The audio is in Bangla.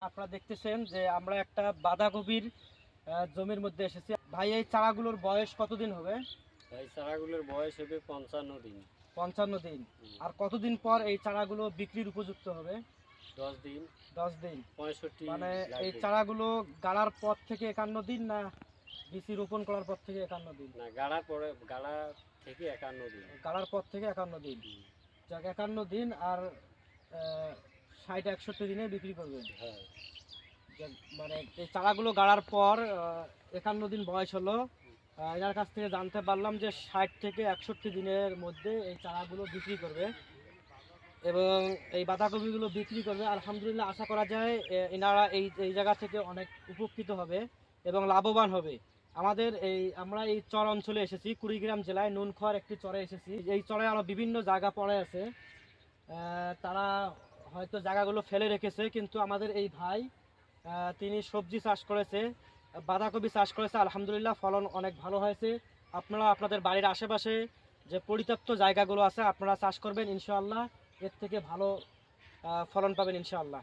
আপনারা দেখতেছেন যে আমরা একটা বাঁধাকপির জমির মধ্যে এসেছি। ভাই, এই চারাগুলোর বয়স কতদিন হবে? ভাই চারাগুলোর বয়স হবে 55 দিন। 55 দিন। হুম, আর কতদিন পর এই চারাগুলো বিক্রির উপযুক্ত হবে? 10 দিন, 10 দিন। 65 মানে এই লাগবে। চারাগুলো গাড়ার পর থেকে 51 দিন, না বীজ রোপণ করার পর থেকে 51 দিন? না, গাড়া থেকে 51 দিন। গাড়ার পর থেকে 51 দিন। হুম, যাক, 51 দিন আর 60-61 দিনে বিক্রি করবেন। হ্যাঁ। মানে এই চারাগুলো গাড়ার পর 51 দিন বয়স হলো। এনার কাছ থেকে জানতে পারলাম যে 60 থেকে 61 দিনের মধ্যে এই চারাগুলো বিক্রি করবে এবং এই বাঁধাকপিগুলো বিক্রি করবে। আলহামদুলিল্লাহ, আশা করা যায় এনারা এই এই জায়গা থেকে অনেক উপকৃত হবে এবং লাভবান হবে। আমরা এই চর অঞ্চলে এসেছি, কুড়িগ্রাম জেলায় নুনখর একটি চরে এসেছি। এই চরে আরও বিভিন্ন জায়গা পড়ে আছে। তারা হয়তো জায়গাগুলো ফেলে রেখেছে, কিন্তু আমাদের এই ভাই তিনি সবজি চাষ করেছে, বাঁধাকপি চাষ করেছে। আলহামদুলিল্লাহ, ফলন অনেক ভালো হয়েছে। আপনারা আপনাদের বাড়ির আশেপাশে যে পরিত্যক্ত জায়গাগুলো আছে আপনারা চাষ করবেন, ইনশাআল্লাহ এর থেকে ভালো ফলন পাবেন ইনশাআল্লাহ।